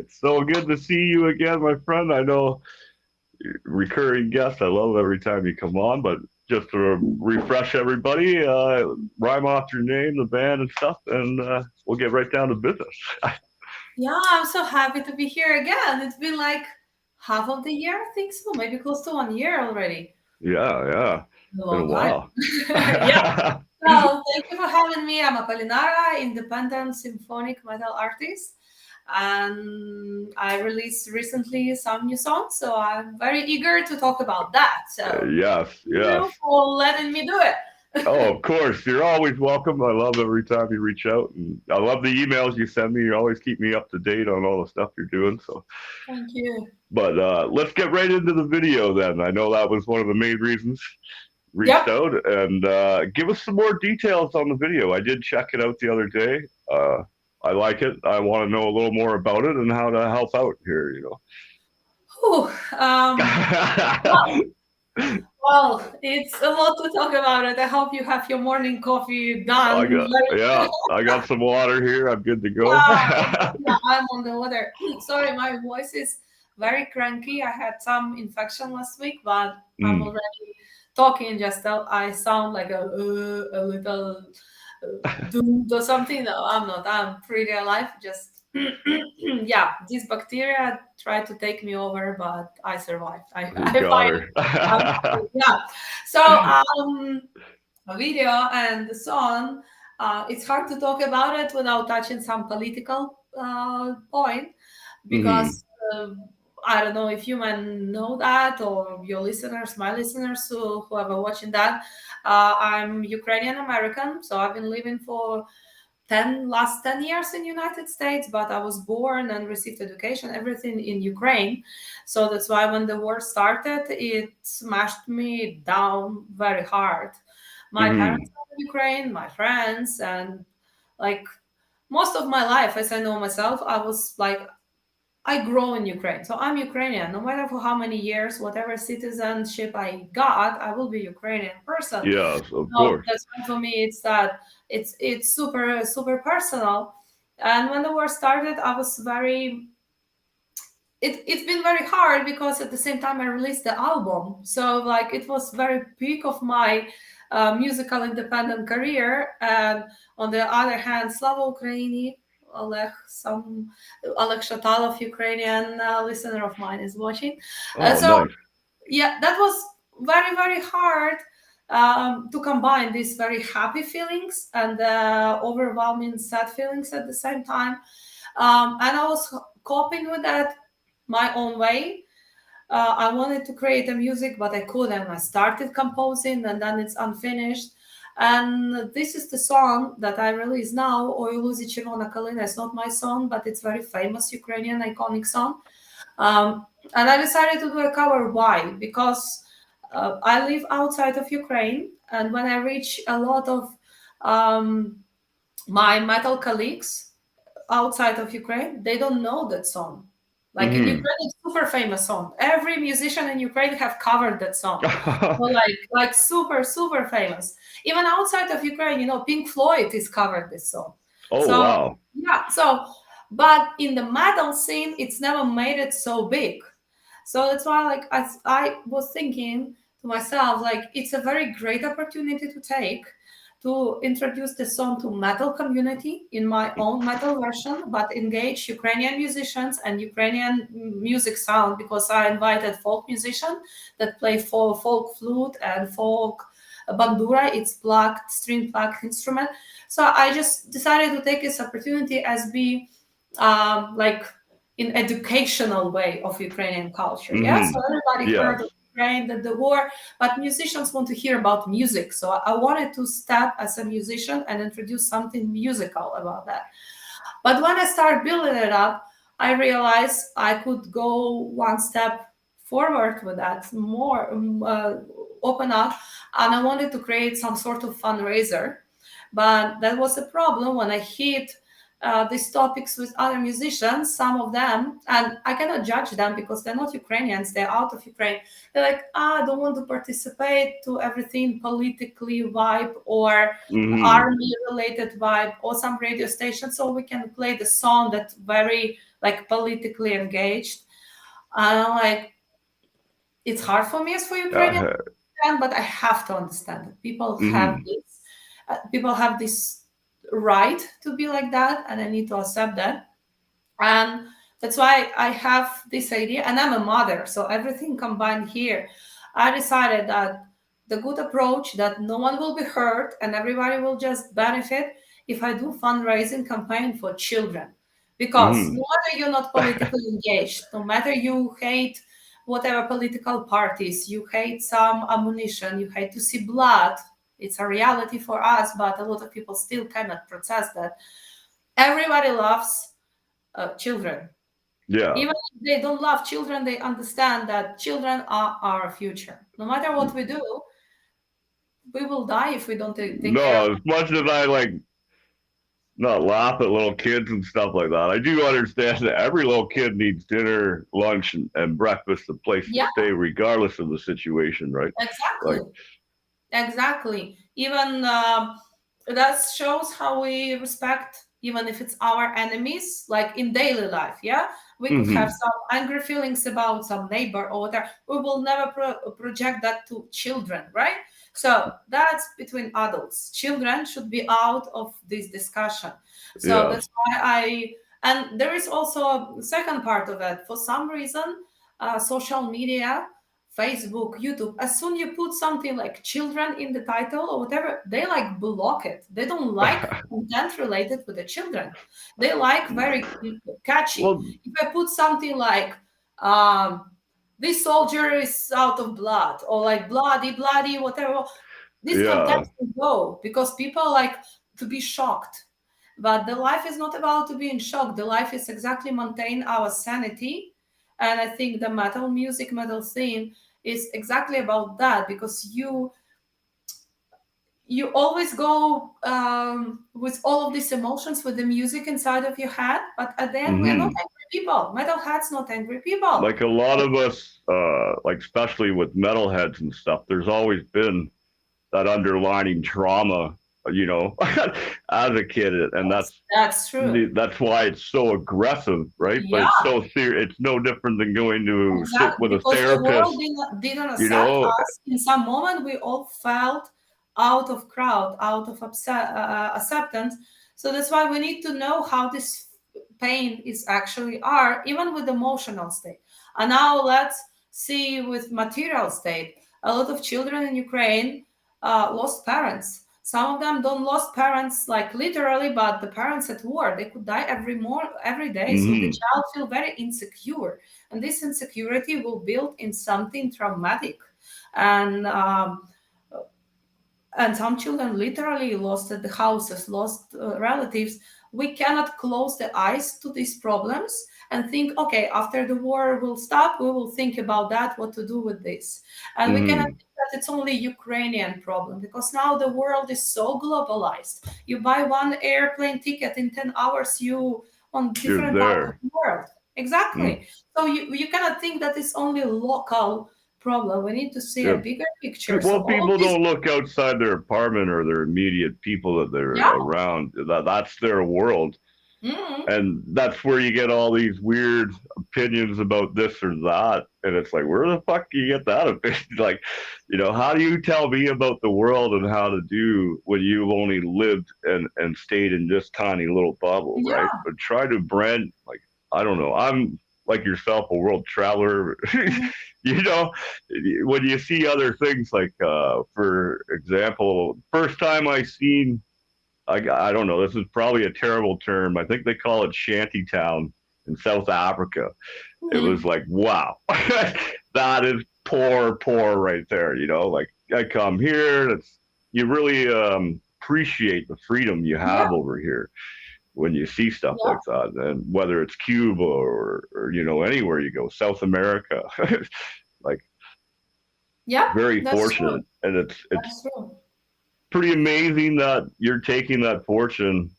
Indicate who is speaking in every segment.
Speaker 1: So good to see you again, my friend. I know recurring guest. I love every time you come on, but just to refresh everybody, rhyme off your name, the band, and stuff, and we'll get right down to business.
Speaker 2: Yeah, I'm so happy to be here again. It's been like half of the year, I think so, maybe close to 1 year already.
Speaker 1: Yeah, yeah,
Speaker 2: A
Speaker 1: been a
Speaker 2: long time.
Speaker 1: while.
Speaker 2: Yeah. So thank you for having me. I'm a Palinara, independent symphonic metal artist. And I released recently some new songs, so I'm very eager to talk about that. So
Speaker 1: Yes,
Speaker 2: thank
Speaker 1: yes.
Speaker 2: you for letting me do
Speaker 1: Oh,
Speaker 2: it.
Speaker 1: of course. You're always welcome. I love every time you reach out, and I love the emails you send me. You always keep me up to date on all the stuff you're doing. So,
Speaker 2: Thank you.
Speaker 1: but let's get right into the video then. I know that was one of the main reasons reached
Speaker 2: Yep.
Speaker 1: out, and give us some more details on the video. I did check it out the other day. I like it. I want to know a little more about it and how to help out here.
Speaker 2: Whew. Well, well, it's a lot to talk about it. I hope you have your morning coffee done.
Speaker 1: I got some water here. I'm good to go.
Speaker 2: Yeah, yeah, I'm on the water. Sorry, my voice is very cranky. I had some infection last week, but I'm
Speaker 1: Mm.
Speaker 2: already talking. Just I sound like a little doomed or something. No, I'm not. I'm pretty alive. Just yeah, this bacteria tried to take me over, but I survived. I
Speaker 1: Got
Speaker 2: finally. I'm
Speaker 1: her.
Speaker 2: fine. Yeah. So a video and the song, it's hard to talk about it without touching some political point
Speaker 1: Hmm.
Speaker 2: because I don't know if you might know that or your listeners, my listeners who are watching that. I'm Ukrainian American, so I've been living for last 10 years in United States, but I was born and received education, everything in Ukraine. So that's why when the war started, it smashed me down very hard. My parents
Speaker 1: Hmm.
Speaker 2: are in Ukraine, my friends, and like most of my life, as I know myself, I was like I grow in Ukraine. So I'm Ukrainian. No matter for how many years, whatever citizenship I got, I will be Ukrainian person.
Speaker 1: Yes, of
Speaker 2: So
Speaker 1: course.
Speaker 2: that's why for me it's that it's super personal. And when the war started, I was very it's been very hard because at the same time I released the album. So like it was very peak of my musical independent career. And on the other hand, Slava Ukraini, Oleg, some Oleg Shatalov, Ukrainian listener of mine, is watching.
Speaker 1: Oh,
Speaker 2: So
Speaker 1: nice.
Speaker 2: yeah, that was very hard to combine these very happy feelings and overwhelming sad feelings at the same time. And I was coping with that my own way. I wanted to create a music, but I couldn't. I started composing and then it's unfinished. And this is the song that I release now, Oi Luzi Червона Калина. It's not my song, but it's very famous Ukrainian iconic song. And I decided to do a cover. Why? Because I live outside of Ukraine, and when I reach a lot of um, my metal colleagues outside of Ukraine, they don't know that song. Like in
Speaker 1: Hmm.
Speaker 2: Ukraine, it's super famous song. Every musician in Ukraine have covered that song. So like super famous. Even outside of Ukraine, Pink Floyd is covered this song.
Speaker 1: Oh,
Speaker 2: So
Speaker 1: wow.
Speaker 2: yeah, but in the metal scene, it's never made it so big. So that's why like I was thinking to myself, like it's a very great opportunity to take to introduce the song to metal community in my own metal version, but engage Ukrainian musicians and Ukrainian music sound because I invited folk musician that play for folk flute and folk bandura. It's plucked string plucked instrument. So I just decided to take this opportunity as be like in educational way of Ukrainian culture. Yeah, so
Speaker 1: Hmm.
Speaker 2: everybody heard
Speaker 1: Yes.
Speaker 2: of Ukraine, that the war, but musicians want to hear about music. So I wanted to step as a musician and introduce something musical about that. But when I started building it up, I realized I could go one step forward with that, more open up, and I wanted to create some sort of fundraiser. But that was a problem when I hit these topics with other musicians, some of them, and I cannot judge them because they're not Ukrainians, they're out of Ukraine. They're like, I don't want to participate to everything politically vibe or
Speaker 1: Hmm.
Speaker 2: army related vibe or some radio station, so we can play the song that's very like politically engaged. And I'm like, it's hard for me as for Ukrainian,
Speaker 1: Yeah.
Speaker 2: but I have to understand that
Speaker 1: Hmm.
Speaker 2: people have this right to be like that, and I need to accept that. And that's why I have this idea, and I'm a mother, so everything combined here. I decided that the good approach that no one will be hurt and everybody will just benefit if I do fundraising campaign for children. Because no
Speaker 1: Hmm.
Speaker 2: matter you're not politically engaged, no matter you hate whatever political parties, you hate some ammunition, you hate to see blood. It's a reality for us, but a lot of people still cannot process that. Everybody loves children.
Speaker 1: Yeah.
Speaker 2: Even if they don't love children, they understand that children are our future. No matter what we do, we will die if we don't take care of
Speaker 1: No, as much as I like not laugh at little kids and stuff like that, I do understand that every little kid needs dinner, lunch, and breakfast, a place
Speaker 2: them.
Speaker 1: to
Speaker 2: Yeah,
Speaker 1: stay, regardless of the situation, right? Like,
Speaker 2: exactly. Exactly. Even that shows how we respect, even if it's our enemies, like in daily life. Yeah, we could have
Speaker 1: hmm.
Speaker 2: some angry feelings about some neighbor or whatever. We will never project that to children, right? So that's between adults. Children should be out of this discussion. So
Speaker 1: Yeah.
Speaker 2: that's why and there is also a second part of it. For some reason, social media, Facebook, YouTube, as soon you put something like children in the title or whatever, they like block it. They don't like content related with the children. They like very catchy.
Speaker 1: Well,
Speaker 2: If I put something like um, this soldier is out of blood or like bloody, bloody, whatever, this content
Speaker 1: yeah.
Speaker 2: will go because people like to be shocked. But the life is not about to be in shock. The life is exactly maintain our sanity. And I think the metal music, metal scene is exactly about that because you always go with all of these emotions with the music inside of your head, but at the end we are not
Speaker 1: Hmm.
Speaker 2: angry people. Metalhead's not angry people.
Speaker 1: Like a lot of us, like especially with metalheads and stuff, there's always been that underlining trauma, you know, as a kid, and
Speaker 2: That's true.
Speaker 1: that's why it's so aggressive, right? But
Speaker 2: Yeah,
Speaker 1: it's so serious. It's no different than going to sit
Speaker 2: exactly.
Speaker 1: with a
Speaker 2: Because the world
Speaker 1: therapist,
Speaker 2: didn't
Speaker 1: you
Speaker 2: accept
Speaker 1: know.
Speaker 2: us. In some moment, we all felt out of crowd, out of acceptance. So that's why we need to know how this pain is actually are, even with emotional state. And now let's see with material state. A lot of children in Ukraine lost parents. Some of them don't lost parents like literally, but the parents at war. They could die every day. So the
Speaker 1: Hmm.
Speaker 2: child feel very insecure, and this insecurity will build in something traumatic. And and some children literally lost the houses, lost relatives. We cannot close the eyes to these problems and think, okay, after the war will stop, we will think about that, what to do with this. And we cannot
Speaker 1: Hmm.
Speaker 2: think that it's only Ukrainian problem because now the world is so globalized. You buy one airplane ticket in 10 hours, you on
Speaker 1: You're
Speaker 2: different part of
Speaker 1: there.
Speaker 2: the world.
Speaker 1: Mm.
Speaker 2: Exactly. So you cannot think that it's only local problem. We need to see a
Speaker 1: Yeah.
Speaker 2: bigger picture. So
Speaker 1: Well,
Speaker 2: all of
Speaker 1: people
Speaker 2: this,
Speaker 1: don't look outside their apartment or their immediate people that they're
Speaker 2: yeah.
Speaker 1: around. That's their world.
Speaker 2: Mhm.
Speaker 1: And that's where you get all these weird opinions about this or that. And it's like, where the fuck do you get that opinion? Like, how do you tell me about the world and how to do when you've only lived and stayed in this tiny little bubble, right?
Speaker 2: Yeah.
Speaker 1: But try to brand, like, I don't know. I'm like yourself, a world traveler.
Speaker 2: Mhm.
Speaker 1: you know, when you see other things, like, for example, first time I seen, I don't know. This is probably a terrible term. I think they call it shantytown in South Africa. It was
Speaker 2: Mhm.
Speaker 1: like, wow, that is poor, poor right there. Like, I come here. You really appreciate the freedom you
Speaker 2: Yeah.
Speaker 1: have over here when you see stuff
Speaker 2: Yeah.
Speaker 1: like that. And whether it's Cuba or anywhere you go, South America, like,
Speaker 2: Yeah.
Speaker 1: very
Speaker 2: That's true.
Speaker 1: fortunate. And it's
Speaker 2: That's true.
Speaker 1: pretty amazing that you're taking that fortune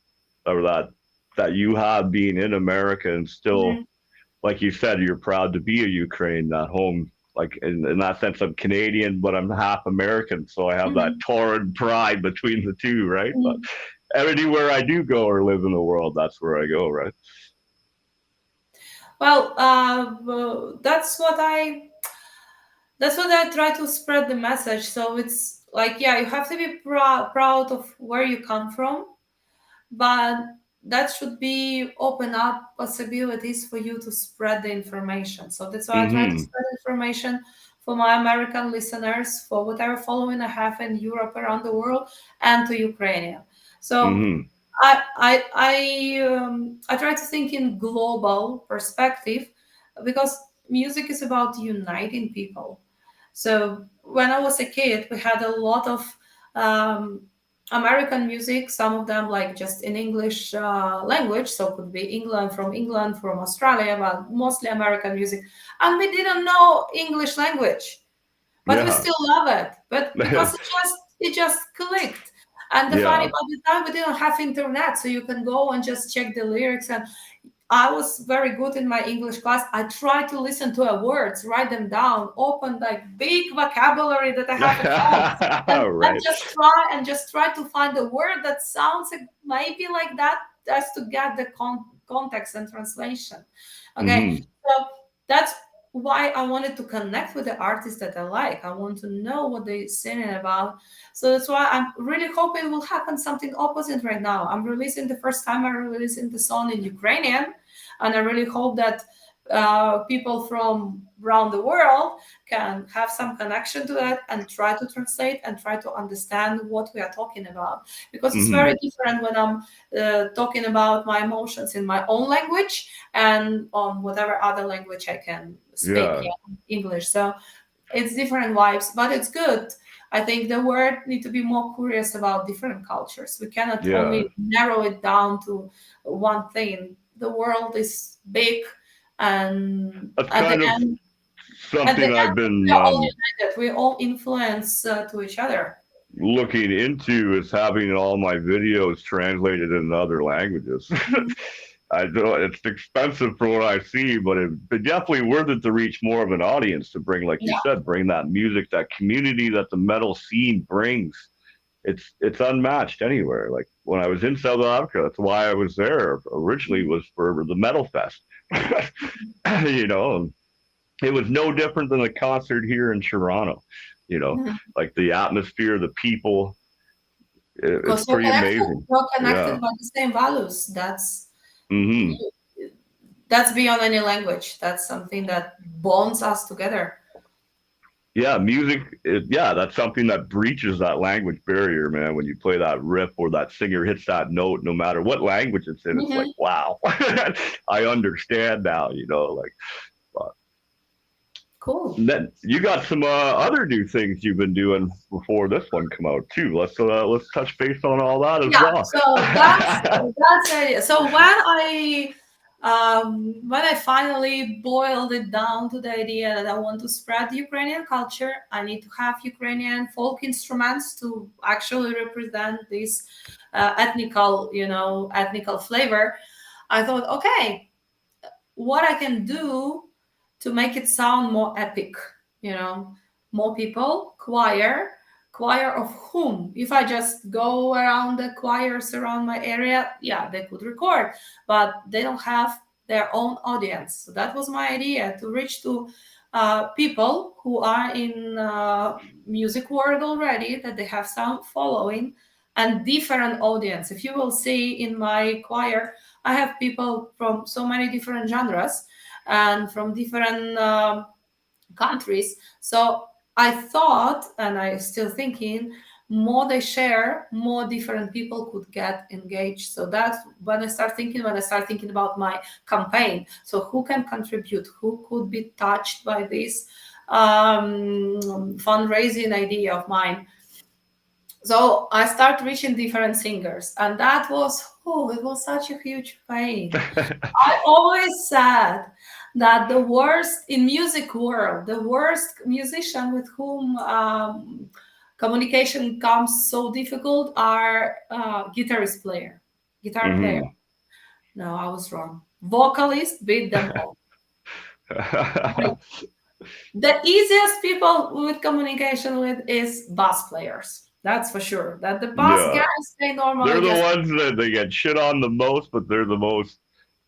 Speaker 1: or that. that you have being in America and still,
Speaker 2: Mhm.
Speaker 1: like you said, you're proud to be a Ukraine, that home. Like in that sense, I'm Canadian, but I'm half American, so I have that
Speaker 2: Mhm.
Speaker 1: torrid pride between the two, right? But
Speaker 2: Mhm.
Speaker 1: anywhere I do go or live in the world, that's where I go, right?
Speaker 2: Well, that's what I try to spread the message. So it's like, yeah, you have to be proud of where you come from, but that should be open up possibilities for you to spread the information. So that's why I try to
Speaker 1: Mm-hmm.
Speaker 2: spread information for my American listeners, for whatever following I have in Europe, around the world, and to Ukrainian. So
Speaker 1: Mm-hmm.
Speaker 2: I try to think in global perspective, because music is about uniting people. So when I was a kid, we had a lot of um, American music. Some of them like just in English language, so it could be England, from Australia, but mostly American music, and we didn't know English language, but we
Speaker 1: Yeah.
Speaker 2: still love it. But because it just clicked. And the funny,
Speaker 1: Yeah.
Speaker 2: by the time we didn't have internet, so you can go and just check the lyrics. And I was very good in my English class. I tried to listen to words, write them down, open like big vocabulary that I have at home, and
Speaker 1: Right.
Speaker 2: just try to find a word that sounds like, maybe like that, just to get the context and translation. Okay,
Speaker 1: Mm-hmm.
Speaker 2: so that's why I wanted to connect with the artists that I like. I want to know what they're singing about. So that's why I'm really hoping will happen something opposite right now. I'm releasing the first time I'm releasing the song in Ukrainian, and I really hope that people from around the world can have some connection to that and try to translate and try to understand what we are talking about, because it's
Speaker 1: Mm-hmm.
Speaker 2: very different when I'm talking about my emotions in my own language and on whatever other language I can speak,
Speaker 1: Yeah.
Speaker 2: yeah, English. So it's different vibes, but it's good. I think the world need to be more curious about different cultures. We cannot
Speaker 1: Yeah.
Speaker 2: only narrow it down to one thing. The world is big, and
Speaker 1: That's kind of
Speaker 2: at the
Speaker 1: something I've
Speaker 2: end, we
Speaker 1: been
Speaker 2: are all united. We all influence to each other.
Speaker 1: looking into, is having all my videos translated into other languages.
Speaker 2: Mhm.
Speaker 1: I know it's expensive for what I see, but it definitely worth it to reach more of an audience, to bring, like you
Speaker 2: Yeah.
Speaker 1: said, bring that music, that community that the metal scene brings. It's unmatched anywhere. Like when I was in South Africa, that's why I was there originally, was for the Metal Fest. you know, it was no different than a concert here in Toronto. You know,
Speaker 2: Mhm.
Speaker 1: like the atmosphere, the people, it's
Speaker 2: Because
Speaker 1: pretty amazing.
Speaker 2: we're
Speaker 1: Yeah.
Speaker 2: connected by the same values.
Speaker 1: Hmm.
Speaker 2: That's beyond any language. That's something that bonds us together.
Speaker 1: Yeah, music. Yeah, that's something that breaches that language barrier, man. When you play that riff or that singer hits that note, no matter what language it's in, it's like,
Speaker 2: Mhm.
Speaker 1: wow, I understand now. Like. But
Speaker 2: Cool.
Speaker 1: then you got some other new things you've been doing before this one come out too. Let's touch base on all that as
Speaker 2: Yeah,
Speaker 1: well.
Speaker 2: so that's it. So when I finally boiled it down to the idea that I want to spread Ukrainian culture, I need to have Ukrainian folk instruments to actually represent this ethnical flavor. I thought, okay, what I can do to make it sound more epic, you know, more people, choir of whom? If I just go around the choirs around my area, yeah, they could record, but they don't have their own audience. So that was my idea, to reach to people who are in music world already, that they have some following and different audience. If you will see in my choir, I have people from so many different genres and from different countries. So I thought, and I still thinking, more they share, more different people could get engaged. So that's when I start thinking about my campaign. So who can contribute? Who could be touched by this fundraising idea of mine? So I start reaching different singers, and it was such a huge pain. I always said that the worst in music world, the worst musician with whom communication comes so difficult are guitar player.
Speaker 1: Hmm.
Speaker 2: No, I was wrong. Vocalist beat them all. Like, the easiest people with communication with is bass players. That's for sure. That the bass
Speaker 1: Yeah,
Speaker 2: guys, they
Speaker 1: they're
Speaker 2: normally
Speaker 1: the
Speaker 2: just,
Speaker 1: ones that they get shit on the most, but they're the most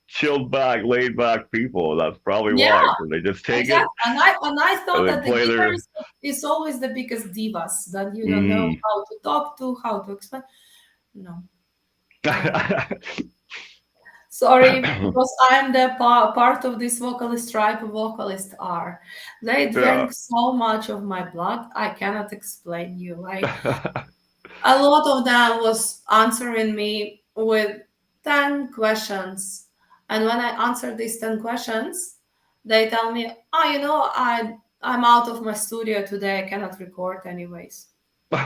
Speaker 1: chilled back, laid back people. That's probably
Speaker 2: yeah,
Speaker 1: why, because they just take it
Speaker 2: exactly. And I thought
Speaker 1: and they
Speaker 2: that the
Speaker 1: play their.
Speaker 2: guitarist is always the biggest divas that you don't know
Speaker 1: Mm.
Speaker 2: how to talk to, how to explain. No, no. Sorry, because I'm the part of this vocalist tribe. Vocalists are. They
Speaker 1: Yeah.
Speaker 2: drank so much of my blood. I cannot explain you. Like a lot of them was answering me with 10 questions. And when I answer these 10 questions, they tell me, oh, I'm out of my studio today. I cannot record anyways.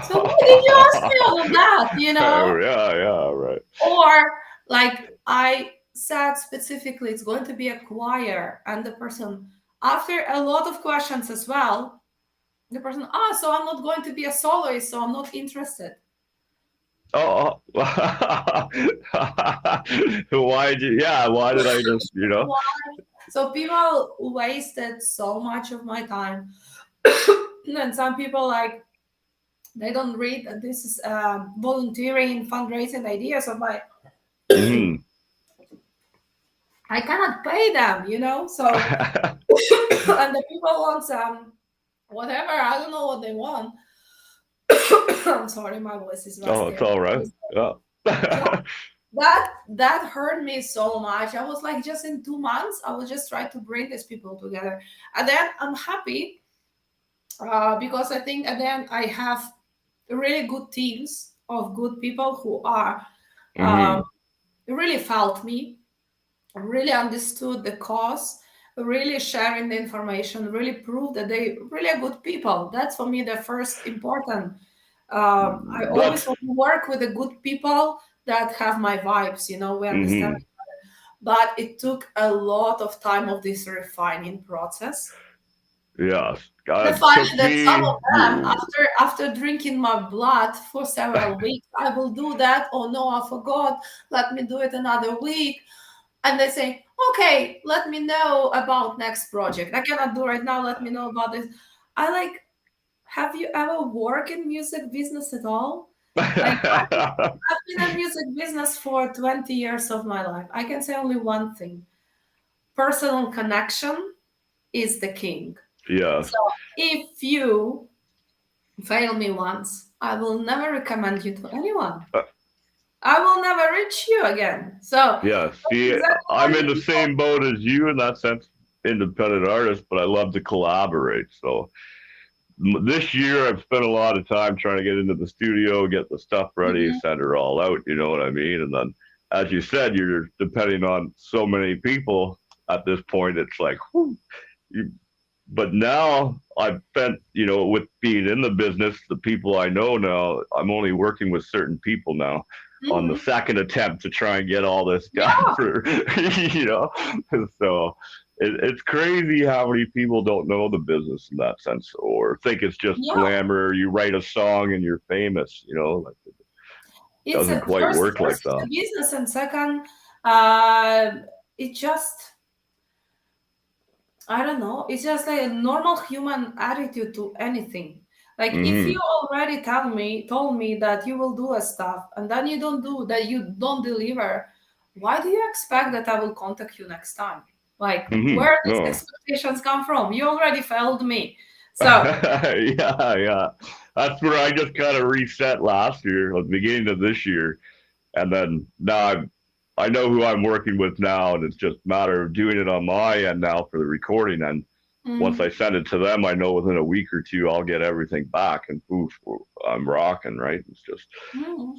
Speaker 2: So why did you ask me all of that?
Speaker 1: Yeah, yeah, right.
Speaker 2: Or like I said specifically, it's going to be a choir, and the person, after a lot of questions as well, the person, so I'm not going to be a soloist, so I'm not interested.
Speaker 1: Oh, why did you? Yeah, why did I just?
Speaker 2: Why? So people wasted so much of my time. And some people like they don't read that this is volunteering fundraising ideas of my
Speaker 1: Hmm.
Speaker 2: I cannot pay them. So and the people want some whatever, I don't know what they want. I'm sorry, my voice is
Speaker 1: Oh,
Speaker 2: rusty.
Speaker 1: it's all right. Yeah.
Speaker 2: Yeah, that hurt me so much. I was like, just in 2 months, I was just trying to bring these people together, and then I'm happy because I think, and then I have really good teams of good people who are um,
Speaker 1: Hmm.
Speaker 2: really felt me, really understood the cause, really sharing the information, really proved that they really are good people. That's for me the first important. I always
Speaker 1: That's.
Speaker 2: want to work with the good people that have my vibes. We understand.
Speaker 1: Hmm.
Speaker 2: But it took a lot of time of this refining process.
Speaker 1: Yes.
Speaker 2: The
Speaker 1: God
Speaker 2: fact
Speaker 1: took
Speaker 2: that some
Speaker 1: me.
Speaker 2: of them, after drinking my blood for several weeks, I will do that. Oh no, I forgot. Let me do it another week. And they say, okay, let me know about next project. I cannot do right now. Let me know about this. I like, have you ever worked in music business at all? Like I've been in music business for 20 years of my life. I can say only one thing. Personal connection is the king.
Speaker 1: Yes.
Speaker 2: So if you fail me once, I will never recommend you to anyone. I will never reach you again. So
Speaker 1: Yeah,
Speaker 2: that's
Speaker 1: see,
Speaker 2: exactly
Speaker 1: I'm
Speaker 2: why
Speaker 1: in
Speaker 2: the
Speaker 1: the
Speaker 2: people.
Speaker 1: same boat as you in that sense, independent artist, but I love to collaborate. So this year I've spent a lot of time trying to get into the studio, get the stuff ready,
Speaker 2: Mhm.
Speaker 1: send it all out, you know what I mean? And then, as you said, you're depending on so many people at this point. It's like, whew, you, but now I've spent, with being in the business, the people I know now, I'm only working with certain people now on the
Speaker 2: Mhm.
Speaker 1: second attempt to try and get all this done
Speaker 2: Yeah,
Speaker 1: for, you know, so it's crazy how many people don't know the business in that sense or think it's just
Speaker 2: yeah.
Speaker 1: glamour. You write a song and you're famous, like it
Speaker 2: It's
Speaker 1: doesn't
Speaker 2: a
Speaker 1: quite
Speaker 2: first,
Speaker 1: work like
Speaker 2: first it's
Speaker 1: that.
Speaker 2: a business, and second, uh, it just I don't know. It's just like a normal human attitude to anything. Like if you
Speaker 1: Hmm.
Speaker 2: already told me that you will do a stuff and then you don't do that, you don't deliver, why do you expect that I will contact you next time? Like
Speaker 1: Hmm.
Speaker 2: where these
Speaker 1: No.
Speaker 2: expectations come from? You already failed me. So
Speaker 1: Yeah, yeah. That's where I just kind of reset last year, at the beginning of this year, and then now I know who I'm working with now, and it's just a matter of doing it on my end now for the recording. And once I
Speaker 2: mm,
Speaker 1: send it to them, I know within a week or two I'll get everything back, and poof, I'm rocking. Right? It's just
Speaker 2: mm,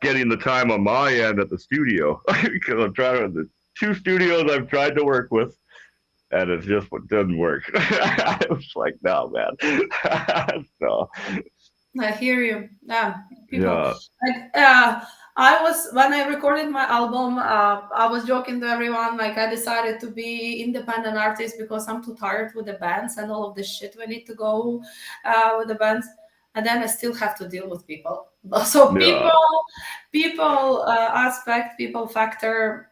Speaker 1: getting the time on my end at the studio because I'm trying to the two studios I've tried to work with and it's just what doesn't work. I was like, no, man. So
Speaker 2: I hear you. Yeah, people
Speaker 1: yeah.
Speaker 2: like I was when I recorded my album. I was joking to everyone like I decided to be independent artist because I'm too tired with the bands and all of the shit we need to go with the bands, and then I still have to deal with people. So
Speaker 1: Yeah.
Speaker 2: people factor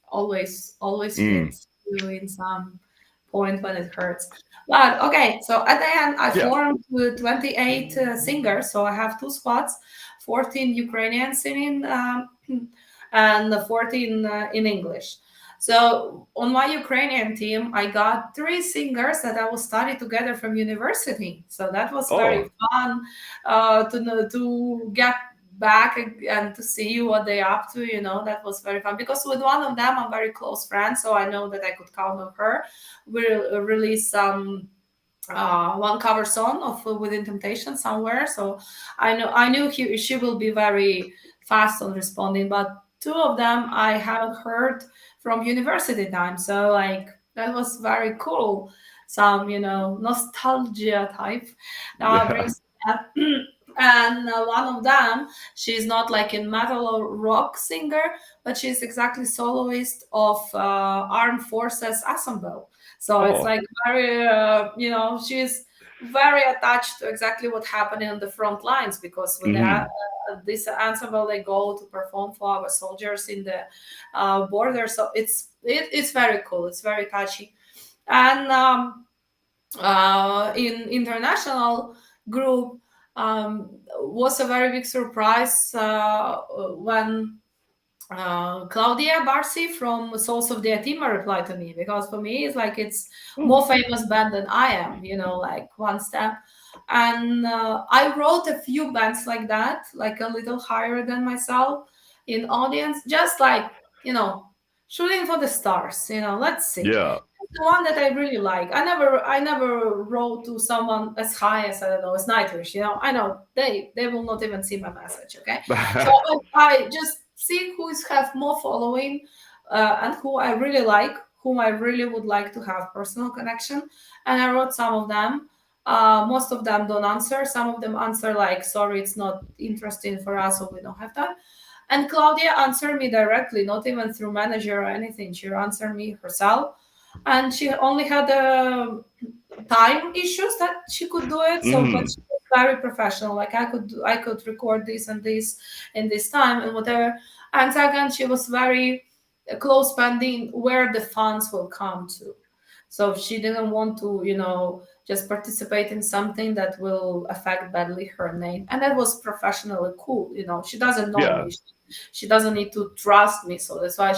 Speaker 2: always
Speaker 1: Mm.
Speaker 2: hits you in some point when it hurts. But okay, so at the end, I
Speaker 1: Yeah.
Speaker 2: formed with 28 singers. So I have two spots, 14 Ukrainian singing, and 14 in English. So on my Ukrainian team, I got three singers that I will study together from university. So that was very
Speaker 1: Oh,
Speaker 2: fun to get back and to see what they're up to. That was very fun because with one of them, I'm very close friends, so I know that I could count on her. We'll release some one cover song of Within Temptation somewhere. So I knew she will be very fast on responding. But two of them I haven't heard from university time. So like that was very cool. Some nostalgia type
Speaker 1: yeah.
Speaker 2: brings that. And one of them, she's not like in metal or rock singer, but she's exactly soloist of Armed Forces Ensemble. So it's
Speaker 1: Oh,
Speaker 2: like very, she's very attached to exactly what happened in the front lines because with
Speaker 1: hmm,
Speaker 2: this ensemble, they go to perform for our soldiers in the border. So it's very cool. It's very touchy. And in international group was a very big surprise when Claudia Barsi from Souls of the Atima replied to me because for me it's
Speaker 1: oh,
Speaker 2: more famous band than I am, like one step. And I wrote a few bands like that, like a little higher than myself in audience, just like shooting for the stars. Let's see.
Speaker 1: yeah.
Speaker 2: The one that I really like. I never wrote to someone as high as I don't know as Nightwish. I know they will not even see my message. Okay, so I just see who is have more following, and who I really like, whom I really would like to have personal connection. And I wrote some of them. Most of them don't answer. Some of them answer like, "Sorry, it's not interesting for us, or we don't have time." And Claudia answered me directly, not even through manager or anything. She answered me herself, and she only had time issues that she could do it. So, but
Speaker 1: Hmm.
Speaker 2: she was very professional. Like I could record this and this in this time and whatever. And second, she was very close pending where the funds will come to. So she didn't want to, just participate in something that will affect badly her name. And that was professionally cool. She doesn't know
Speaker 1: Yeah.
Speaker 2: me. She doesn't need to trust me. So that's why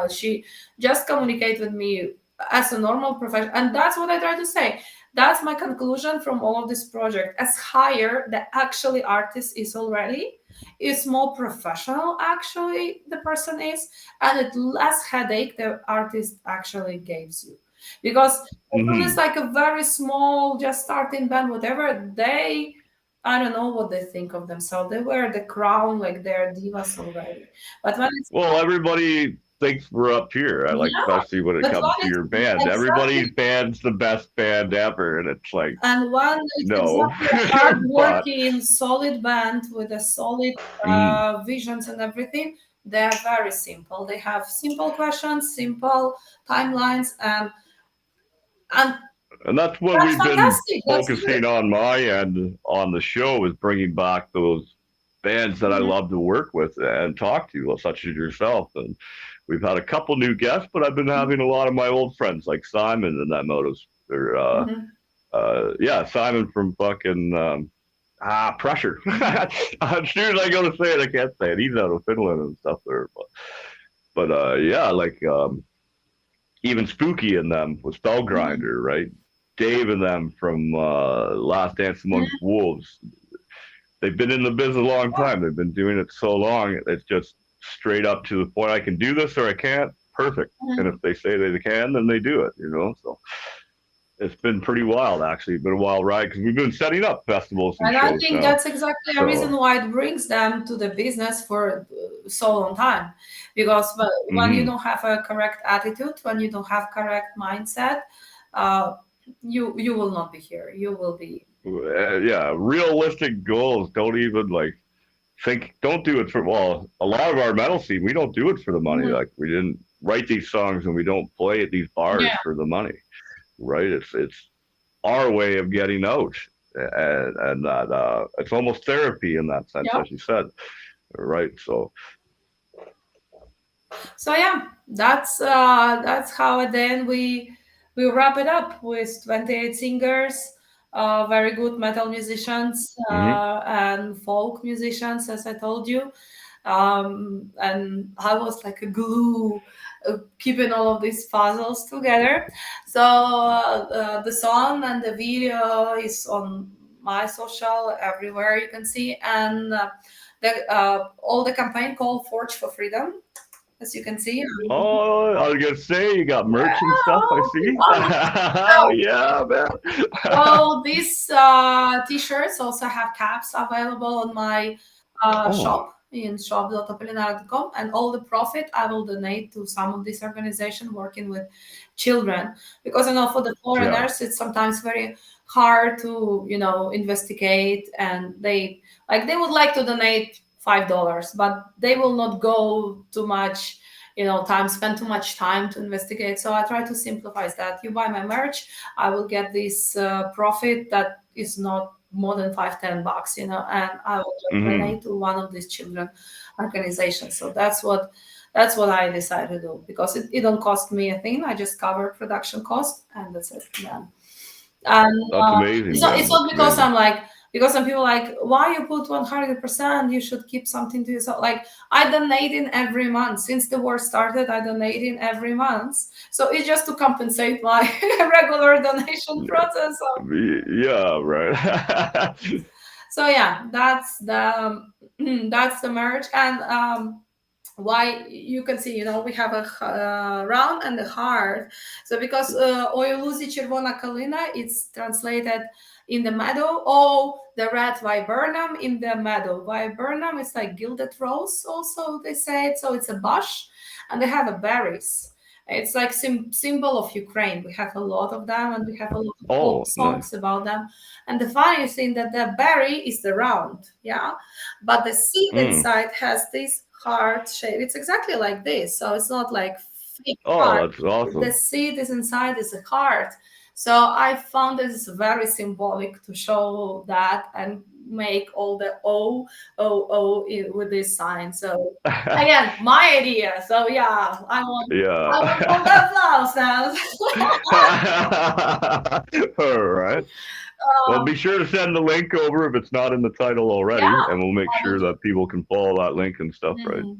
Speaker 2: she just communicate with me as a normal profession. And that's what I try to say. That's my conclusion from all of this project. As higher the actually artist is already, is more professional actually the person is, and it less headache the artist actually gives you. Because as soon as
Speaker 1: Hmm.
Speaker 2: like a very small, just starting band, whatever, I don't know what they think of themselves. They wear the crown like they're divas already. But when it's
Speaker 1: Well, everybody thinks we're up here. I like,
Speaker 2: yeah,
Speaker 1: especially when it
Speaker 2: but
Speaker 1: comes
Speaker 2: when
Speaker 1: to
Speaker 2: it's
Speaker 1: your band.
Speaker 2: exactly
Speaker 1: Everybody's band's the best band ever, and it's like,
Speaker 2: and one is
Speaker 1: no,
Speaker 2: exactly a
Speaker 1: but
Speaker 2: hardworking, solid band with a solid
Speaker 1: mm,
Speaker 2: visions and everything. They are very simple. They have simple questions, simple timelines, and
Speaker 1: and that's what
Speaker 2: that's
Speaker 1: we've been
Speaker 2: fantastic. That's good.
Speaker 1: focusing on my end on the show is bringing back those bands that I
Speaker 2: Mhm,
Speaker 1: love to work with and talk to, such as yourself. And we've had a couple new guests, but I've been having a lot of my old friends like Simon and that motives. Or
Speaker 2: mhm.
Speaker 1: yeah, Simon from fucking pressure. As soon as I go to say it, I can't say it. He's out of Finland and stuff there, but yeah, like even Spooky and them with
Speaker 2: Mhm.
Speaker 1: Spellgrinder, right? Dave and them from Last Dance Amongst
Speaker 2: Mhm.
Speaker 1: Wolves. They've been in the biz a long time. They've been doing it so long. It's just straight up to the point. I can do this or I can't. Perfect. And if
Speaker 2: Mhm.
Speaker 1: they say they can, then they do it. So it's been pretty wild, actually. It's been a wild ride because we've been setting up festivals and
Speaker 2: And I
Speaker 1: shows
Speaker 2: think
Speaker 1: now.
Speaker 2: that's exactly a reason
Speaker 1: So,
Speaker 2: why it brings them to the business for so long time. Because when you
Speaker 1: mm-hmm.
Speaker 2: don't have a correct attitude, when you don't have correct mindset, uh, you will not be here. You will be.
Speaker 1: Yeah, realistic goals. Don't even like think. Don't do it for. Well, a lot of our metal scene, we don't do it for the money.
Speaker 2: Mhm.
Speaker 1: Like we didn't write these songs and we don't play at these bars
Speaker 2: Yeah.
Speaker 1: for the money, right? It's our way of getting out. and that it's almost therapy in that sense,
Speaker 2: Yeah.
Speaker 1: as you said, right? So,
Speaker 2: So yeah, that's how at the end we wrap it up with 28 singers, very good metal musicians
Speaker 1: hmm
Speaker 2: and folk musicians, as I told you. And I was like a glue, keeping all of these puzzles together. So the song and the video is on my social everywhere you can see, and all the campaign called Forge for Freedom, as you can see.
Speaker 1: oh, I was gonna say you got merch and stuff. I
Speaker 2: Yeah,
Speaker 1: see.
Speaker 2: so,
Speaker 1: Yeah, man.
Speaker 2: so these t-shirts also have caps available on my
Speaker 1: Oh,
Speaker 2: shop in shop.apolinara.com, and all the profit I will donate to some of these organizations working with children, because I know for the
Speaker 1: yeah.
Speaker 2: foreigners it's sometimes very hard to investigate, and they would like to donate $5, but they will not go too much time, spend too much time to investigate. So I try to simplify that. You buy my merch, I will get this profit that is not more than $5-10, and I will just
Speaker 1: hmm
Speaker 2: donate to one of these children organizations. So that's what I decided to do, because it don't cost me a thing. I just cover production cost, and that's it. Yeah. And
Speaker 1: That's amazing,
Speaker 2: it's
Speaker 1: man.
Speaker 2: not
Speaker 1: That's
Speaker 2: because
Speaker 1: amazing.
Speaker 2: I'm like, because some people like, why you put 100%, you should keep something to yourself. Like, I donate in every month since the war started. I donate in every month, so it's just to compensate my regular donation process.
Speaker 1: Yeah, right.
Speaker 2: So yeah, that's that's the merch. And why, you can see, we have a round and a heart. So because oi luzi червона kalina, it's translated in the meadow. Oh, the red viburnum in the meadow. Viburnum is like gilded rose also, they say it. So it's a bush, and they have a berries. It's like symbol of Ukraine. We have a lot of them, and we have a lot of folk
Speaker 1: Oh, nice.
Speaker 2: songs about them. And the funny thing that the berry is the round, yeah, but the seed
Speaker 1: Mm.
Speaker 2: inside has this heart shape. It's exactly like this, so it's not like fake
Speaker 1: Oh,
Speaker 2: heart.
Speaker 1: that's
Speaker 2: The
Speaker 1: awesome.
Speaker 2: seed is inside is a heart. So I found this very symbolic to show that, and make all the with this sign. So again, my idea. So yeah,
Speaker 1: Yeah.
Speaker 2: I want all the applause now.
Speaker 1: All right. Well, be sure to send the link over if it's not in the title
Speaker 2: Yeah,
Speaker 1: already, and we'll make
Speaker 2: I will
Speaker 1: sure
Speaker 2: do.
Speaker 1: that people can follow that link and stuff, right?
Speaker 2: Mhm.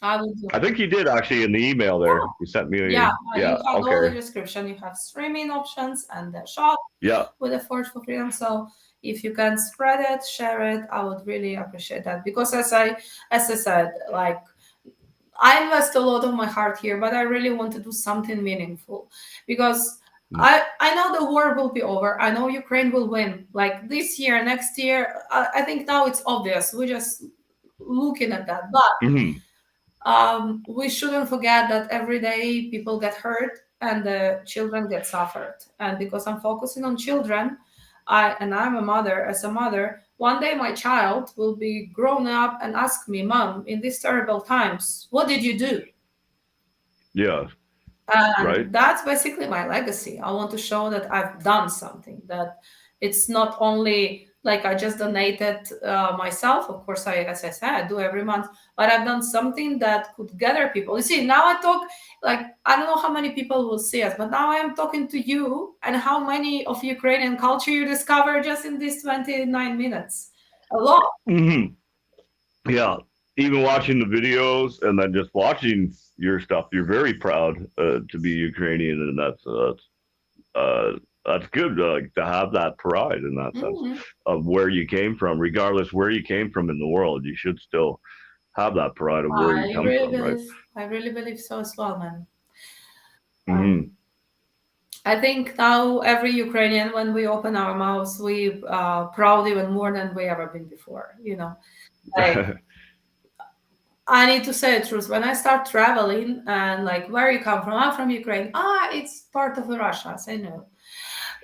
Speaker 2: I will do.
Speaker 1: I think you did actually in the email there.
Speaker 2: Yeah.
Speaker 1: You sent me
Speaker 2: Yeah,
Speaker 1: a,
Speaker 2: you
Speaker 1: yeah,
Speaker 2: have all the
Speaker 1: okay.
Speaker 2: description. You have streaming options and the shop
Speaker 1: Yeah.
Speaker 2: with the Forge for Freedom. So if you can spread it, share it, I would really appreciate that. Because as I said, like, I invest a lot of my heart here, but I really want to do something meaningful, because I know the war will be over. I know Ukraine will win. Like this year, next year, I think now it's obvious. We're just looking at that. But
Speaker 1: hmm
Speaker 2: we shouldn't forget that every day people get hurt and the children get suffered. And because I'm focusing on children, I'm a mother. As a mother, one day my child will be grown up and ask me, "Mom, in these terrible times, what did you do?"
Speaker 1: Yeah. Right.
Speaker 2: And that's basically my legacy. I want to show that I've done something, that it's not only like I just donated myself. Of course, as I said, I do every month, but I've done something that could gather people. You see, now I talk, like, I don't know how many people will see us, but now I am talking to you, and how many of Ukrainian culture you discover just in these 29 minutes. A lot.
Speaker 1: hmm Yeah. Even watching the videos and then just watching your stuff, you're very proud to be Ukrainian, and that's good to have that pride in that sense
Speaker 2: Mhm.
Speaker 1: of where you came from, regardless where you came from in the world. You should still have that pride of where you
Speaker 2: I
Speaker 1: come
Speaker 2: really
Speaker 1: from, right?
Speaker 2: believe, I really believe so as well, man.
Speaker 1: hmm
Speaker 2: Um, I think now every Ukrainian, when we open our mouths, we proud even more than we ever been before. Like, I need to say the truth. When I start traveling, and like, where you come from? I'm from Ukraine. Ah, it's part of Russia. I say no,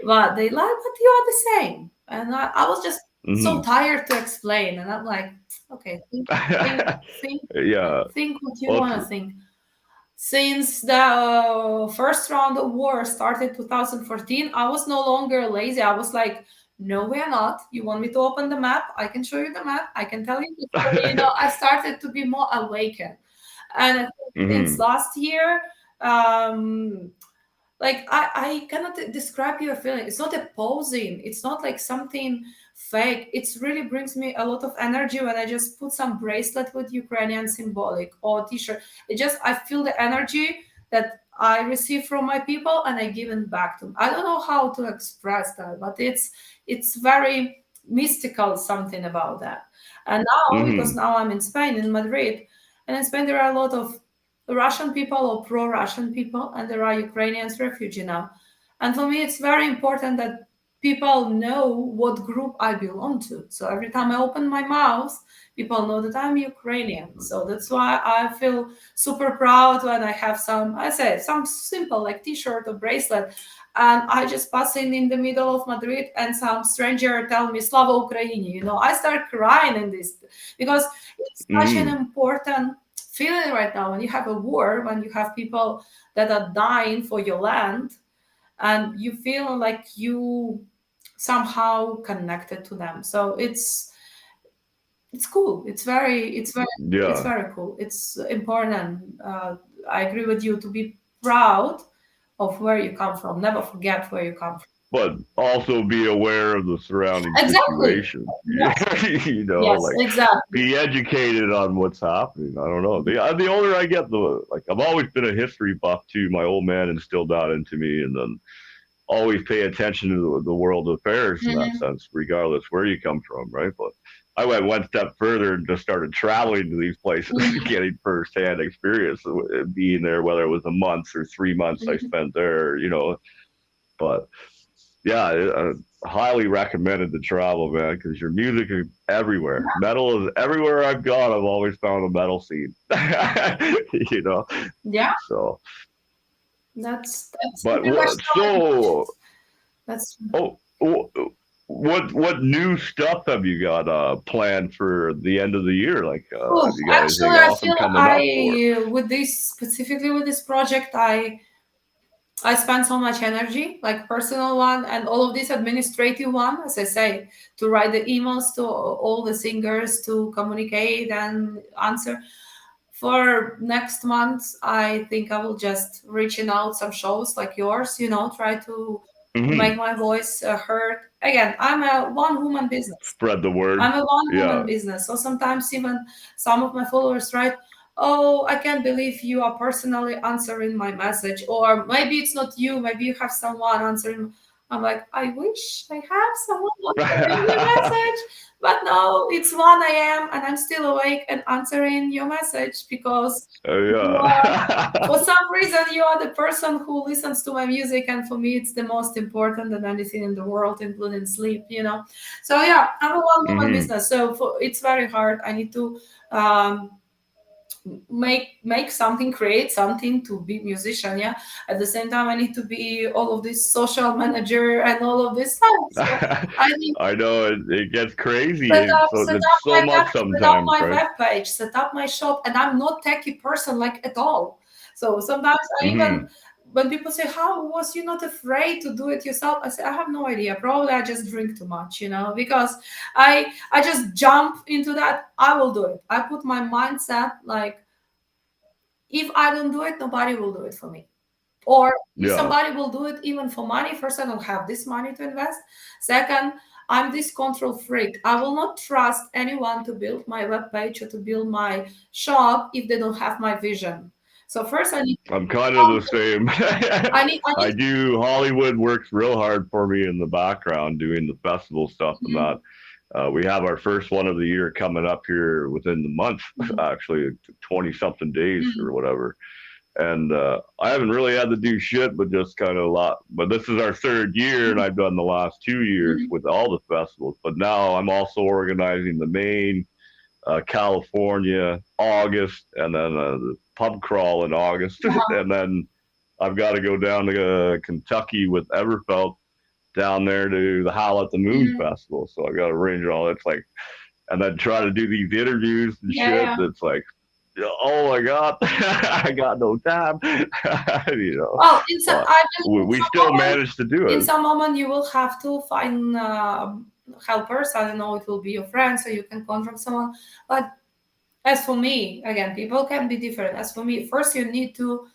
Speaker 2: but they like, but you are the same. And I was just so
Speaker 1: hmm
Speaker 2: tired to explain, and I'm like, okay, think, think,
Speaker 1: yeah.
Speaker 2: think what you
Speaker 1: Well,
Speaker 2: want to think. Since the first round of war started 2014, I was no longer lazy. I was like No, we are not. You want me to open the map? I can show you the map. I can tell you the story. I started to be more awakened. And I think since
Speaker 1: Hmm.
Speaker 2: last year, um, like I cannot describe your feeling. It's not a posing. It's not like something fake. It really brings me a lot of energy when I just put some bracelet with Ukrainian symbolic or t-shirt. It just I feel the energy that I receive from my people and I give it back to them. I don't know how to express that, but it's very mystical something about that. And now because
Speaker 1: Hmm.
Speaker 2: now I'm in Spain in Madrid, and in Spain there are a lot of Russian people or pro-Russian people, and there are Ukrainians refugee now. And for me, it's very important that people know what group I belong to. So every time I open my mouth, people know that I'm Ukrainian. So that's why I feel super proud when I have some, I say, some simple like T-shirt or bracelet, and I just passing in the middle of Madrid, and some stranger tell me "Slava Ukraini." I start crying in this because it's such an
Speaker 1: Hmm.
Speaker 2: important feeling right now when you have a war, when you have people that are dying for your land, and you feel like you somehow connected to them. So it's cool. It's
Speaker 1: Yeah.
Speaker 2: very cool. It's important. I agree with you to be proud of where you come from. Never forget where you come from.
Speaker 1: But also be aware of the surrounding
Speaker 2: Exactly.
Speaker 1: situation.
Speaker 2: Yes. Yes.
Speaker 1: Like
Speaker 2: Exactly.
Speaker 1: be educated on what's happening. I don't know. The older I get, the like I've always been a history buff too. My old man instilled that into me, and then always pay attention to the world affairs in that
Speaker 2: Mhm.
Speaker 1: sense, regardless where you come from, right? But I went one step further and just started traveling to these places,
Speaker 2: Mhm.
Speaker 1: getting firsthand experience of being there, whether it was a month or 3 months I
Speaker 2: Mhm.
Speaker 1: spent there. But yeah, highly recommended to travel, man, because your music is everywhere. Metal is everywhere I've gone. I've always found a metal scene, you know.
Speaker 2: Yeah.
Speaker 1: So,
Speaker 2: That's
Speaker 1: but
Speaker 2: pretty much
Speaker 1: what? So,
Speaker 2: that's.
Speaker 1: oh, what new stuff have you got planned for the end of the year? Like,
Speaker 2: Oh,
Speaker 1: have you got
Speaker 2: actually,
Speaker 1: anything
Speaker 2: I
Speaker 1: awesome
Speaker 2: feel
Speaker 1: coming up? Or
Speaker 2: I with this specifically with this project, I spend so much energy, like personal one and all of this administrative one, as I say, to write the emails to all the singers to communicate and answer. For next month, I think I will just reaching out some shows like yours, try to make
Speaker 1: Mhm.
Speaker 2: my voice heard. Again, I'm a one woman business.
Speaker 1: Spread the word?
Speaker 2: I'm a one woman
Speaker 1: Yeah.
Speaker 2: business. So sometimes even some of my followers write, "Oh, I can't believe you are personally answering my message." Or maybe it's not you, maybe you have someone answering. I'm like, I wish I have someone answering your message. But no, it's 1 a.m. and I'm still awake and answering your message because you are,
Speaker 1: Yeah.
Speaker 2: for some reason, you are the person who listens to my music. And for me, it's the most important than anything in the world, including sleep. So yeah, I'm a one woman
Speaker 1: Hmm.
Speaker 2: business, so it's very hard. I need to um, make something, create something to be musician. Yeah, at the same time, I need to be all of this social manager and all of this stuff. So I need
Speaker 1: I know it gets crazy.
Speaker 2: set up,
Speaker 1: So
Speaker 2: set
Speaker 1: it's
Speaker 2: up
Speaker 1: so
Speaker 2: my
Speaker 1: much
Speaker 2: web, set up
Speaker 1: sometimes,
Speaker 2: my
Speaker 1: right?
Speaker 2: web page, set up my shop, and I'm not techie person like at all. So sometimes I even
Speaker 1: Hmm.
Speaker 2: when people say, "How was you not afraid to do it yourself?" I say, "I have no idea. Probably I just drink too much, because I just jump into that. I will do it. I put my mindset like if I don't do it, nobody will do it for me. Or if
Speaker 1: Yeah.
Speaker 2: somebody will do it even for money, first, I don't have this money to invest. Second, I'm this control freak. I will not trust anyone to build my web page or to build my shop if they don't have my vision. So first, I need
Speaker 1: I'm kind of the same.
Speaker 2: I
Speaker 1: I
Speaker 2: need.
Speaker 1: do Hollywood works real hard for me in the background doing the festival stuff and
Speaker 2: Mhm,
Speaker 1: that. We have our first one of the year coming up here within the month,
Speaker 2: mhm,
Speaker 1: actually 20 something days
Speaker 2: mhm,
Speaker 1: or whatever. And I haven't really had to do shit, but just kind of a lot. But this is our third year, and I've done the last 2 years
Speaker 2: mhm,
Speaker 1: with all the festivals. But now I'm also organizing the main California August, and then the pub crawl in August,
Speaker 2: uh-huh,
Speaker 1: and then I've got to go down to Kentucky with Everfelt down there to the Howl at the Moon
Speaker 2: mhm.
Speaker 1: festival. So I got to arrange all. It's like, and then try to do these interviews and
Speaker 2: Yeah,
Speaker 1: shit.
Speaker 2: yeah.
Speaker 1: It's like oh my God, I got no time,
Speaker 2: Well, in some,
Speaker 1: but
Speaker 2: I believe
Speaker 1: we still managed to do
Speaker 2: in
Speaker 1: it.
Speaker 2: some moment you will have to find helpers. I don't know, it will be your friend, so you can contract someone. But as for me, again, people can be different. As for me, first you need to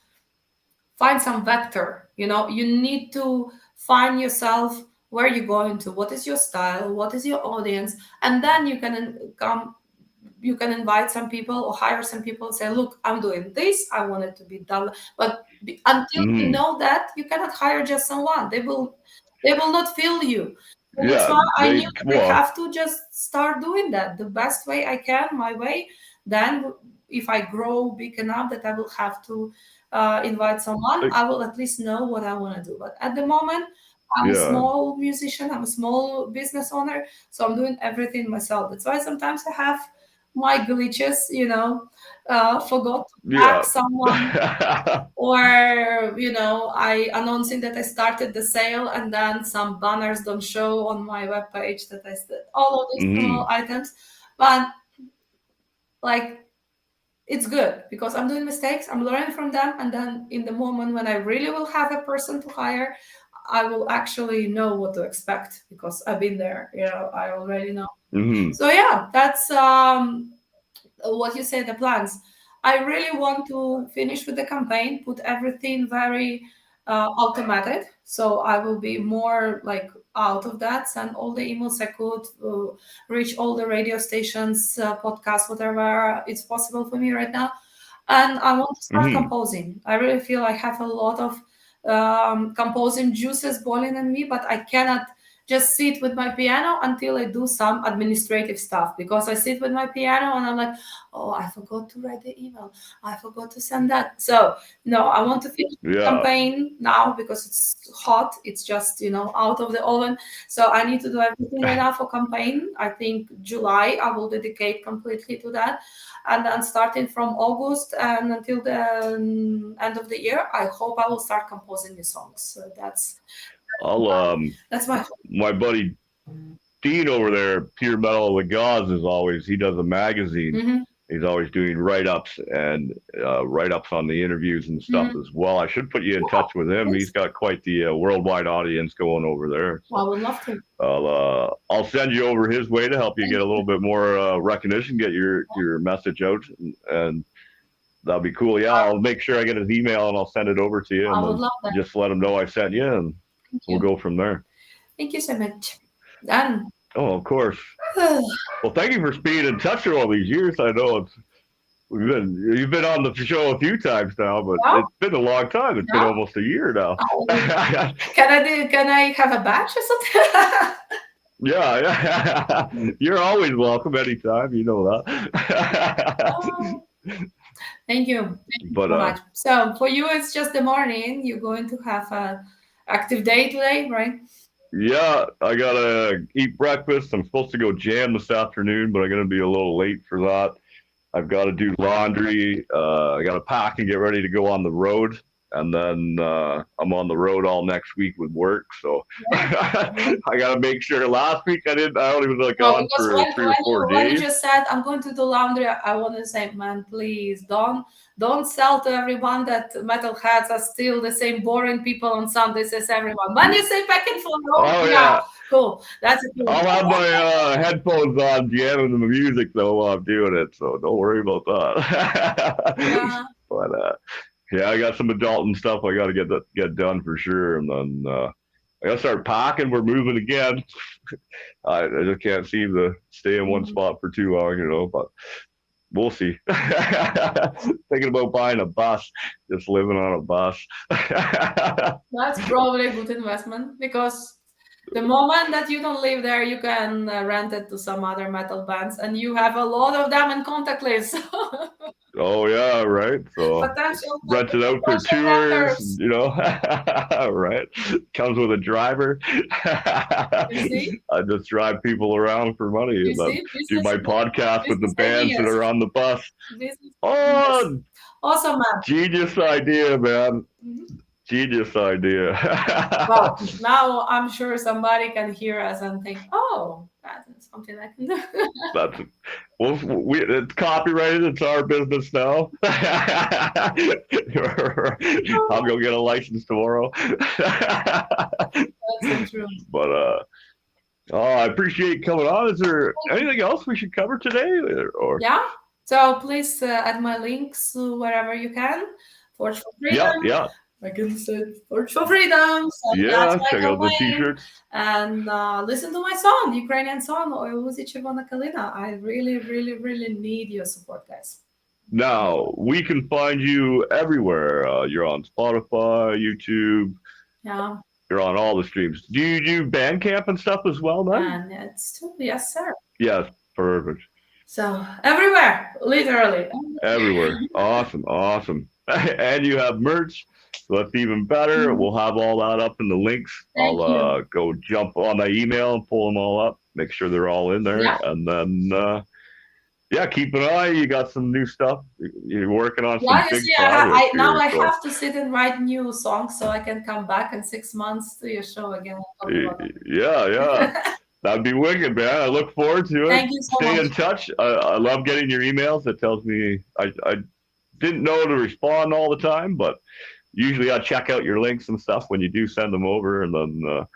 Speaker 2: find some vector. You need to find yourself, where you're going to, what is your style, what is your audience, and then you can invite some people or hire some people and say, look, I'm doing this, I want it to be done. But until you
Speaker 1: Mm,
Speaker 2: know that, you cannot hire just someone. They will not feel you. So that's
Speaker 1: yeah,
Speaker 2: why I knew
Speaker 1: they
Speaker 2: that I
Speaker 1: well,
Speaker 2: have to just start doing that the best way I can, my way. Then if I grow big enough that I will have to invite someone,
Speaker 1: like,
Speaker 2: I will at least know what I want to do. But at the moment, I'm a
Speaker 1: yeah,
Speaker 2: small musician, I'm a small business owner, so I'm doing everything myself. That's why sometimes I have my glitches, forgot to tag
Speaker 1: yeah.
Speaker 2: someone, or I announcing that I started the sale and then some banners don't show on my webpage that all of these small
Speaker 1: Hmm.
Speaker 2: items. But like, it's good because I'm doing mistakes, I'm learning from them, and then in the moment when I really will have a person to hire, I will actually know what to expect because I've been there, I already know.
Speaker 1: Hmm.
Speaker 2: So yeah, that's what you say, the plans. I really want to finish with the campaign, put everything very automated. So I will be more like out of that, send all the emails I could, reach all the radio stations, podcasts, whatever it's possible for me right now. And I want to start
Speaker 1: Hmm.
Speaker 2: composing. I really feel I have a lot of composing juices boiling in me, but I cannot just sit with my piano until I do some administrative stuff, because I sit with my piano and I'm like, oh, I forgot to write the email. I forgot to send that. So, no, I want to finish the
Speaker 1: Yeah.
Speaker 2: campaign now because it's hot. It's just, out of the oven. So I need to do everything right now for campaign. I think July I will dedicate completely to that. And then starting from August and until the end of the year, I hope I will start composing new songs. So
Speaker 1: I'll
Speaker 2: that's my hope.
Speaker 1: my buddy Dean over there, Pure Metal of the Gods, is always he does a magazine.
Speaker 2: Hmm.
Speaker 1: He's always doing write ups and write ups on the interviews and stuff
Speaker 2: Hmm.
Speaker 1: as well. I should put you in
Speaker 2: Yeah,
Speaker 1: touch with him. He's
Speaker 2: please.
Speaker 1: got quite the worldwide audience going over there.
Speaker 2: I
Speaker 1: So
Speaker 2: would love to.
Speaker 1: I'll send you over his way to help you
Speaker 2: Thank
Speaker 1: get a
Speaker 2: you.
Speaker 1: little bit more recognition, get your message out, and that'll be cool. Yeah, I'll make sure I get his email and I'll send it over to you,
Speaker 2: I
Speaker 1: and
Speaker 2: would
Speaker 1: then
Speaker 2: love that.
Speaker 1: just let him know I sent you, and
Speaker 2: Thank
Speaker 1: we'll
Speaker 2: you.
Speaker 1: go from there.
Speaker 2: Thank you so much. Done.
Speaker 1: Oh, of course. Well, thank you for being in touch for all these years. I know you've been on the show a few times now, but
Speaker 2: Yeah,
Speaker 1: it's been a long time. It's been
Speaker 2: yeah.
Speaker 1: almost a year now.
Speaker 2: Can I have a badge or something?
Speaker 1: Yeah, yeah. You're always welcome anytime. You know that.
Speaker 2: Oh, thank you. Thank you
Speaker 1: But
Speaker 2: so much. So for you, it's just the morning. You're going to have a active day today, right?
Speaker 1: yeah, I gotta eat breakfast. I'm supposed to go jam this afternoon, but I'm gonna be a little late for that. I've got to do laundry. I got to pack and get ready to go on the road. And then I'm on the road all next week with work. So I got to make sure. Last week I only was like
Speaker 2: No,
Speaker 1: on
Speaker 2: because
Speaker 1: for
Speaker 2: when,
Speaker 1: three or
Speaker 2: when
Speaker 1: four
Speaker 2: you when you
Speaker 1: days.
Speaker 2: just said I'm going to do laundry, I want to say, man, please don't sell to everyone that metalheads are still the same boring people on Sundays as everyone. When you say back and forth, oh
Speaker 1: Oh
Speaker 2: yeah,
Speaker 1: yeah,
Speaker 2: cool. That's a cool.
Speaker 1: I'll have my headphones on, jamming the music though while I'm doing it. So don't worry about that.
Speaker 2: Yeah,
Speaker 1: but yeah, I got some adulting stuff I got to get done for sure, and then I got to start packing. We're moving again. I just can't seem to stay in one
Speaker 2: mhm.
Speaker 1: spot for too long, but we'll see. Thinking about buying a bus, just living on a bus.
Speaker 2: That's probably a good investment because the moment that you don't live there, you can rent it to some other metal bands, and you have a lot of them in contact list.
Speaker 1: Oh yeah, right. So
Speaker 2: potential
Speaker 1: rent it out for
Speaker 2: potential
Speaker 1: tours,
Speaker 2: renters.
Speaker 1: right? Comes with a driver.
Speaker 2: You see,
Speaker 1: I just drive people around for money
Speaker 2: you
Speaker 1: and then
Speaker 2: see,
Speaker 1: do my podcast with the
Speaker 2: business
Speaker 1: bands that
Speaker 2: ideas,
Speaker 1: are on the bus.
Speaker 2: business ideas.
Speaker 1: Oh,
Speaker 2: Awesome, man.
Speaker 1: genius idea, man.
Speaker 2: Mhm.
Speaker 1: Genius idea.
Speaker 2: Well, now I'm sure somebody can hear us and think, "Oh, that is something I can do."
Speaker 1: That's It's copyrighted. It's our business now. I'll go get a license tomorrow.
Speaker 2: That's so true.
Speaker 1: But oh, I appreciate you coming on. Is there anything else we should cover today? Or
Speaker 2: Yeah. So please add my links wherever you can. Forge for Freedom.
Speaker 1: yeah.
Speaker 2: I can say Forge for Freedom. So
Speaker 1: Yeah,
Speaker 2: that's
Speaker 1: check
Speaker 2: my
Speaker 1: out the
Speaker 2: domain.
Speaker 1: t-shirts.
Speaker 2: And listen to my song, Ukrainian song, Oi Uzi Червона Kalina. I really, really, really need your support, guys.
Speaker 1: Now, we can find you everywhere. You're on Spotify, YouTube.
Speaker 2: Yeah.
Speaker 1: You're on all the streams. Do you do Bandcamp and stuff as well, then?
Speaker 2: And it's too, yes, sir.
Speaker 1: Yes, perfect.
Speaker 2: So everywhere, literally.
Speaker 1: Everywhere. Awesome. And you have merch, so that's even better.
Speaker 2: Mhm.
Speaker 1: We'll have all that up in the links.
Speaker 2: Thank
Speaker 1: I'll go jump on my email and pull them all up, make sure they're all in there.
Speaker 2: Yeah.
Speaker 1: And then, yeah, keep an eye. You got some new stuff. You're working on some
Speaker 2: Yeah, you
Speaker 1: big
Speaker 2: see,
Speaker 1: projects
Speaker 2: now I
Speaker 1: here, so.
Speaker 2: have to sit and write new songs so I can come back in 6 months to your show again.
Speaker 1: Yeah. That'd be wicked, man. I look forward to it.
Speaker 2: Thank you so
Speaker 1: Stay
Speaker 2: much.
Speaker 1: in touch. I love getting your emails. It tells me I didn't know to respond all the time, but usually I check out your links and stuff when you do send them over. And then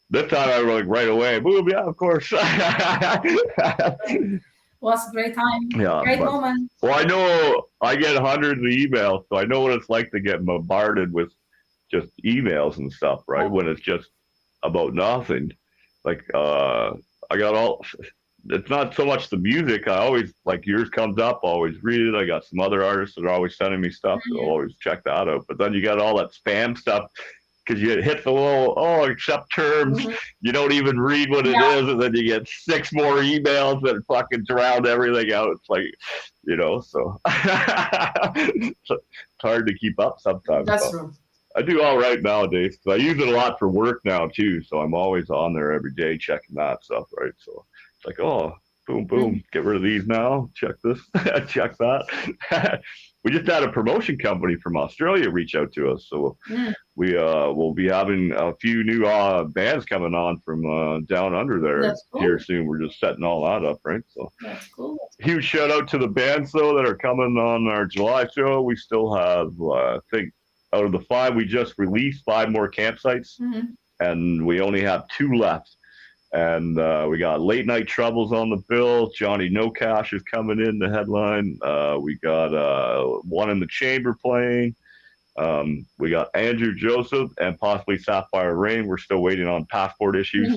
Speaker 1: this time I was like right away, boom, yeah, of course.
Speaker 2: Was a great time.
Speaker 1: Yeah,
Speaker 2: Great moment.
Speaker 1: Well, I know I get hundreds of emails, so I know what it's like to get bombarded with just emails and stuff, right? When it's just about nothing. Like I got all. It's not so much the music. I always like yours comes up. I always read it. I got some other artists that are always sending me stuff. So I'll always check that out. But then you got all that spam stuff because you hit the little accept terms.
Speaker 2: Mhm.
Speaker 1: You don't even read what it is, and then you get 6 more emails that fucking drown everything out. It's like, so it's hard to keep up sometimes.
Speaker 2: That's true.
Speaker 1: I do all right nowadays because I use it a lot for work now too. So I'm always on there every day checking that stuff, right? So it's like, oh, boom, get rid of these now. Check this, check that. We just had a promotion company from Australia reach out to us, so we will be having a few new bands coming on from down under there here soon. We're just setting all that up, right? So
Speaker 2: that's cool.
Speaker 1: Huge shout out to the bands though that are coming on our July show. We still have, I think, out of the 5 we just released, 5 more campsites, and we only have 2 left. And we got Late Night Troubles on the bill. Johnny No Cash is coming in the headline. We got One in the Chamber playing. We got Andrew Joseph and possibly Sapphire Rain. We're still waiting on passport issues.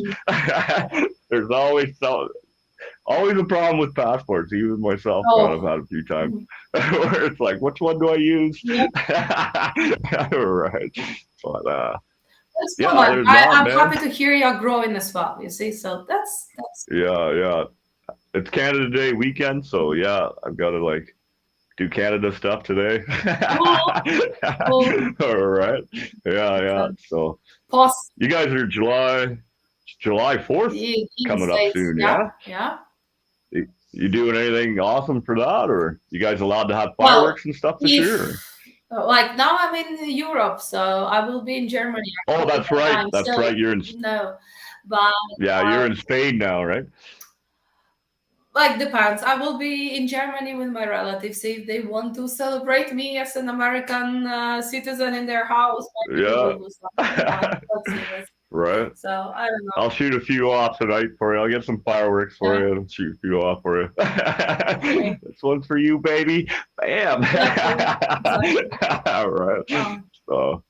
Speaker 1: There's always a problem with passports. Even myself, I've had a few times where it's like, which one do I use? Right. But
Speaker 2: I'm happy to hear you're growing as well. You see, so that's
Speaker 1: yeah. It's Canada Day weekend, so yeah, I've got to do Canada stuff today. Cool. All right. Yeah. So you guys are July 4th coming up soon,
Speaker 2: yeah.
Speaker 1: You doing anything awesome for that, or you guys allowed to have fireworks and stuff this year?
Speaker 2: Like now I'm in Europe, so I will be in Germany.
Speaker 1: Oh, that's right. That's right. You're in.
Speaker 2: No, but
Speaker 1: you're in Spain now, right?
Speaker 2: Like depends. I will be in Germany with my relatives if they want to celebrate me as an American citizen in their house.
Speaker 1: Right.
Speaker 2: So I don't know.
Speaker 1: I'll shoot a few off tonight for you. I'll get some fireworks for you and shoot a few off for you. Okay. This one's for you, baby. Bam. All right. So,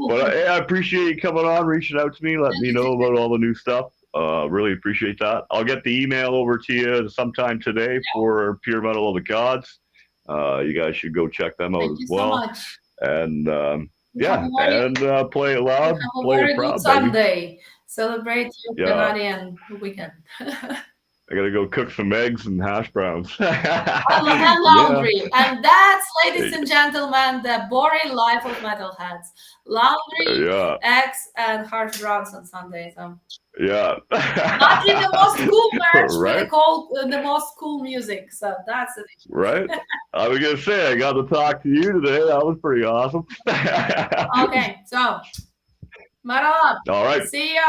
Speaker 1: but I appreciate you coming on, reaching out to me, letting me know about all the new stuff. Really appreciate that. I'll get the email over to you sometime today for Pure Metal of the Gods. You guys should go check them out as well.
Speaker 2: So much.
Speaker 1: And play it loud, play it proud,
Speaker 2: Sunday. Celebrate your Canadian weekend.
Speaker 1: I gotta go cook some eggs and hash browns.
Speaker 2: And laundry. And that's, ladies and gentlemen, the boring life of metalheads. Laundry, eggs, and hash browns on Sundays.
Speaker 1: Yeah.
Speaker 2: Not in the most cool merch, right? The most cool music. So that's it.
Speaker 1: Right. I was gonna say I got to talk to you today. That was pretty awesome.
Speaker 2: Okay, so metal up.
Speaker 1: All right.
Speaker 2: See ya.